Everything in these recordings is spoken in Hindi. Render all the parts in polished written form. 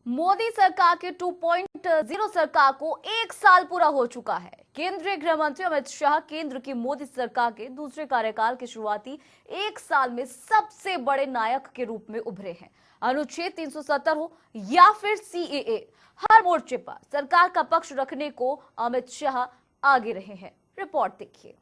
मोदी सरकार के 2.0 सरकार को एक साल पूरा हो चुका है। केंद्रीय गृह मंत्री अमित शाह केंद्र की मोदी सरकार के दूसरे कार्यकाल के शुरुआती एक साल में सबसे बड़े नायक के रूप में उभरे हैं। अनुच्छेद 370 हो या फिर सीएए, हर मोर्चे पर सरकार का पक्ष रखने को अमित शाह आगे रहे हैं। रिपोर्ट देखिए।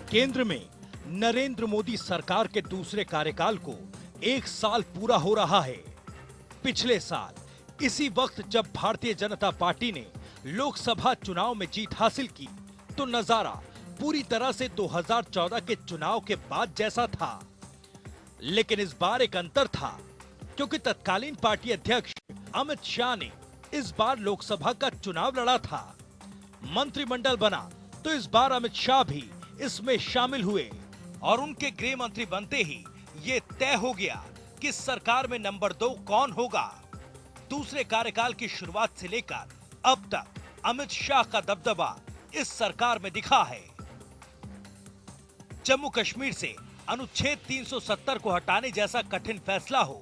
केंद्र में नरेंद्र मोदी सरकार के दूसरे कार्यकाल को एक साल पूरा हो रहा है। पिछले साल इसी वक्त जब भारतीय जनता पार्टी ने लोकसभा चुनाव में जीत हासिल की तो नजारा पूरी तरह से 2014 के चुनाव के बाद जैसा था। लेकिन इस बार एक अंतर था, क्योंकि तत्कालीन पार्टी अध्यक्ष अमित शाह ने इस बार लोकसभा का चुनाव लड़ा था। मंत्रिमंडल बना तो इस बार अमित शाह भी इसमें शामिल हुए और उनके गृह मंत्री बनते ही ये तय हो गया कि सरकार में नंबर 2 कौन होगा। दूसरे कार्यकाल की शुरुआत से लेकर अब तक अमित शाह का दबदबा इस सरकार में दिखा है। जम्मू कश्मीर से अनुच्छेद 370 को हटाने जैसा कठिन फैसला हो,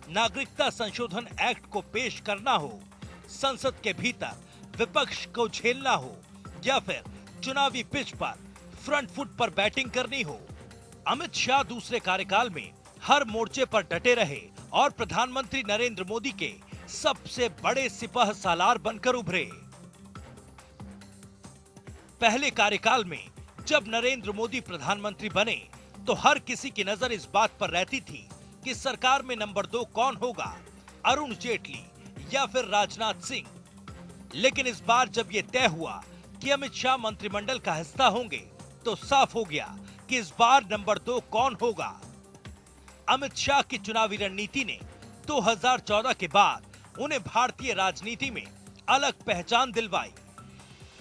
नागरिकता संशोधन एक्ट को पेश करना हो, संसद के भीतर विपक्ष को झेलना हो या फिर चुनावी पिच पर फ्रंट फुट पर बैटिंग करनी हो, अमित शाह दूसरे कार्यकाल में हर मोर्चे पर डटे रहे और प्रधानमंत्री नरेंद्र मोदी के सबसे बड़े सिपह सालार बनकर उभरे। पहले कार्यकाल में जब नरेंद्र मोदी प्रधानमंत्री बने तो हर किसी की नजर इस बात पर रहती थी कि सरकार में नंबर 2 कौन होगा, अरुण जेटली या फिर राजनाथ सिंह। लेकिन इस बार जब ये तय हुआ कि अमित शाह मंत्रिमंडल का हिस्सा होंगे तो साफ हो गया कि इस बार नंबर 2 कौन होगा। अमित शाह की चुनावी रणनीति ने 2014 के बाद उन्हें भारतीय राजनीति में अलग पहचान दिलवाई।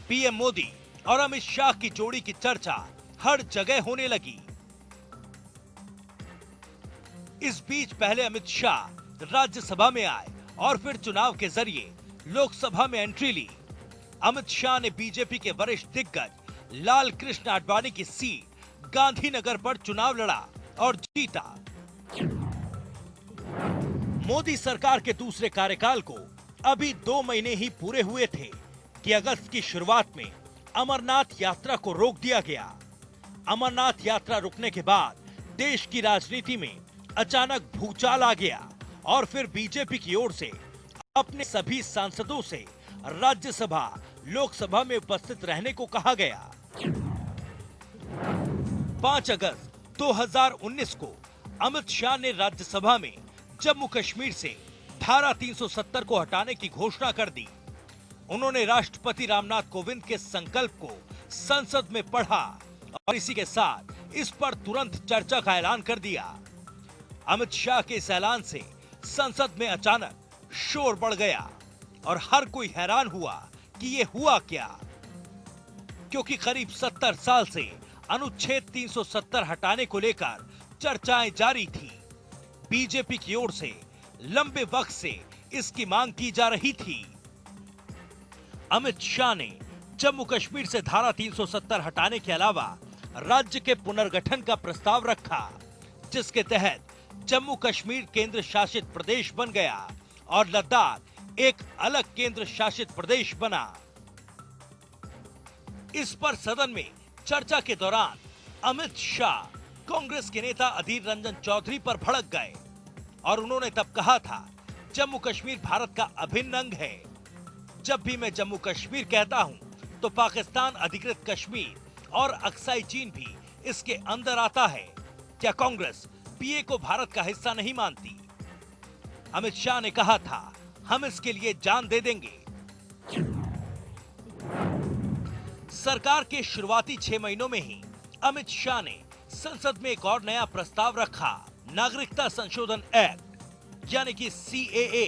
पीएम मोदी और अमित शाह की जोड़ी की चर्चा हर जगह होने लगी। इस बीच पहले अमित शाह राज्यसभा में आए और फिर चुनाव के जरिए लोकसभा में एंट्री ली। अमित शाह ने बीजेपी के वरिष्ठ दिग्गज लाल कृष्ण आडवाणी की सीट गांधीनगर पर चुनाव लड़ा और जीता। मोदी सरकार के दूसरे कार्यकाल को अभी 2 महीने ही पूरे हुए थे कि अगस्त की शुरुआत में अमरनाथ यात्रा को रोक दिया गया। अमरनाथ यात्रा रुकने के बाद देश की राजनीति में अचानक भूचाल आ गया और फिर बीजेपी की ओर से अपने सभी सांसदों से राज्यसभा लोकसभा में उपस्थित रहने को कहा गया। 5 अगस्त 2019 को अमित शाह ने राज्यसभा में जम्मू कश्मीर से धारा 370 को हटाने की घोषणा कर दी। उन्होंने राष्ट्रपति रामनाथ कोविंद के संकल्प को संसद में पढ़ा और इसी के साथ इस पर तुरंत चर्चा का ऐलान कर दिया। अमित शाह के इस ऐलान से संसद में अचानक शोर बढ़ गया और हर कोई हैरान हुआ कि ये हुआ क्या, क्योंकि करीब 70 साल से अनुच्छेद 370 हटाने को लेकर चर्चाएं जारी थी। बीजेपी की ओर से लंबे वक्त से इसकी मांग की जा रही थी। अमित शाह ने जम्मू कश्मीर से धारा 370 हटाने के अलावा राज्य के पुनर्गठन का प्रस्ताव रखा, जिसके तहत जम्मू कश्मीर केंद्र शासित प्रदेश बन गया और लद्दाख एक अलग केंद्र शासित प्रदेश बना। इस पर सदन में चर्चा के दौरान अमित शाह कांग्रेस के नेता अधीर रंजन चौधरी पर भड़क गए और उन्होंने तब कहा था, जम्मू कश्मीर भारत का अभिन्न अंग है। जब भी मैं जम्मू कश्मीर कहता हूं तो पाकिस्तान अधिकृत कश्मीर और अक्साई चीन भी इसके अंदर आता है। क्या कांग्रेस पीए को भारत का हिस्सा नहीं मानती? अमित शाह ने कहा था, हम इसके लिए जान दे देंगे। सरकार के शुरुआती 6 महीनों में ही अमित शाह ने संसद में एक और नया प्रस्ताव रखा, नागरिकता संशोधन एक्ट यानी कि सीएए,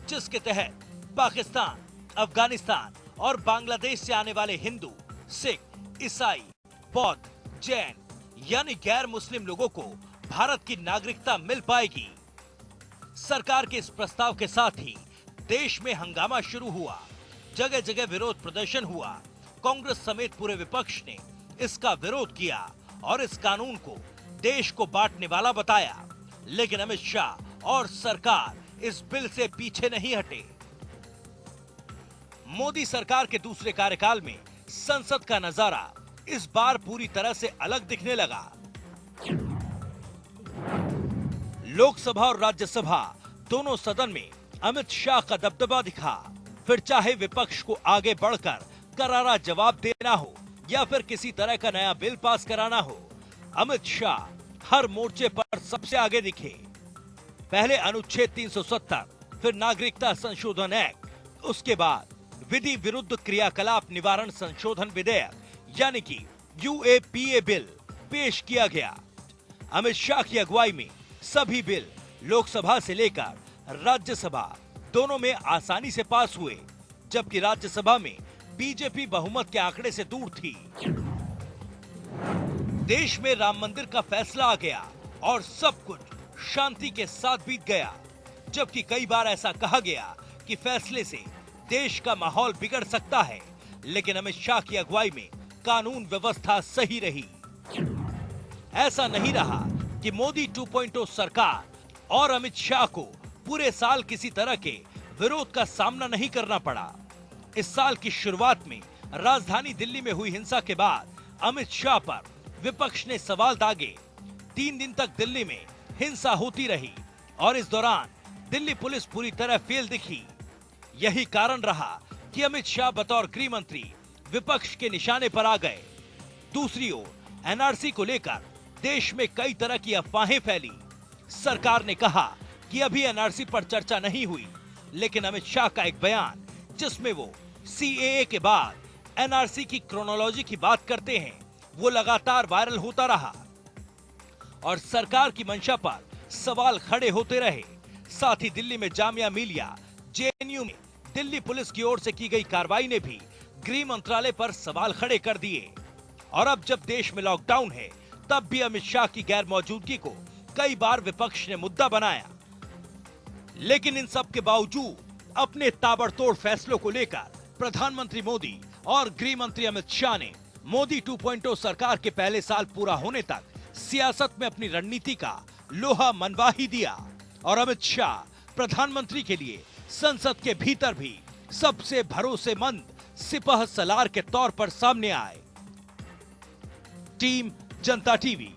जिसके तहत पाकिस्तान, अफगानिस्तान और बांग्लादेश से आने वाले हिंदू, सिख, ईसाई, बौद्ध, जैन यानी गैर मुस्लिम लोगों को भारत की नागरिकता मिल पाएगी। सरकार के इस प्रस्ताव के साथ ही देश में हंगामा शुरू हुआ। जगह जगह विरोध प्रदर्शन हुआ। कांग्रेस समेत पूरे विपक्ष ने इसका विरोध किया और इस कानून को देश को बांटने वाला बताया। लेकिन अमित शाह और सरकार इस बिल से पीछे नहीं हटे। मोदी सरकार के दूसरे कार्यकाल में संसद का नजारा इस बार पूरी तरह से अलग दिखने लगा। लोकसभा और राज्यसभा दोनों सदन में अमित शाह का दबदबा दिखा। फिर चाहे विपक्ष को आगे बढ़कर करारा जवाब देना हो या फिर किसी तरह का नया बिल पास कराना हो, अमित शाह हर मोर्चे पर सबसे आगे दिखे। पहले अनुच्छेद 370, फिर नागरिकता संशोधन एक्ट, उसके बाद विधि विरुद्ध क्रियाकलाप निवारण संशोधन विधेयक यानी कि यूएपीए बिल पेश किया गया। अमित शाह की अगुवाई में सभी बिल लोकसभा से लेकर राज्यसभा दोनों में आसानी से पास हुए, जबकि राज्यसभा में बीजेपी बहुमत के आंकड़े से दूर थी। देश में राम मंदिर का फैसला आ गया और सब कुछ शांति के साथ बीत गया, जबकि कई बार ऐसा कहा गया कि फैसले से देश का माहौल बिगड़ सकता है, लेकिन अमित शाह की अगुवाई में कानून व्यवस्था सही रही। ऐसा नहीं रहा कि मोदी 2.0 सरकार और अमित शाह को पूरे साल किसी तरह के विरोध का सामना नहीं करना पड़ा। इस साल की शुरुआत में राजधानी दिल्ली में हुई हिंसा के बाद अमित शाह पर विपक्ष ने सवाल दागे। 3 दिन तक दिल्ली में हिंसा होती रही और इस दौरान दिल्ली पुलिस पूरी तरह फेल दिखी। यही कारण रहा कि अमित शाह बतौर गृह मंत्री विपक्ष के निशाने पर आ गए। दूसरी ओर एनआरसी को लेकर देश में कई तरह की अफवाहें फैली। सरकार ने कहा कि अभी एनआरसी पर चर्चा नहीं हुई, लेकिन अमित शाह का एक बयान जिसमें वो सीएए के बाद एनआरसी की क्रोनोलॉजी की बात करते हैं, वो लगातार वायरल होता रहा और सरकार की मंशा पर सवाल खड़े होते रहे। साथ ही दिल्ली में जामिया मिलिया जेएनयू में दिल्ली पुलिस की ओर से की गई कार्रवाई ने भी गृह मंत्रालय पर सवाल खड़े कर दिए। और अब जब देश में लॉकडाउन है, तब भी अमित शाह की गैर मौजूदगी को कई बार विपक्ष ने मुद्दा बनाया। लेकिन इन सब के बावजूद अपने ताबड़तोड़ फैसलों को लेकर प्रधानमंत्री मोदी और गृह मंत्री अमित शाह ने मोदी 2.0 सरकार के पहले साल पूरा होने तक सियासत में अपनी रणनीति का लोहा मनवा ही दिया और अमित शाह प्रधानमंत्री के लिए संसद के भीतर भी सबसे भरोसेमंद सिपह सलार के तौर पर सामने आए। टीम जनता टीवी।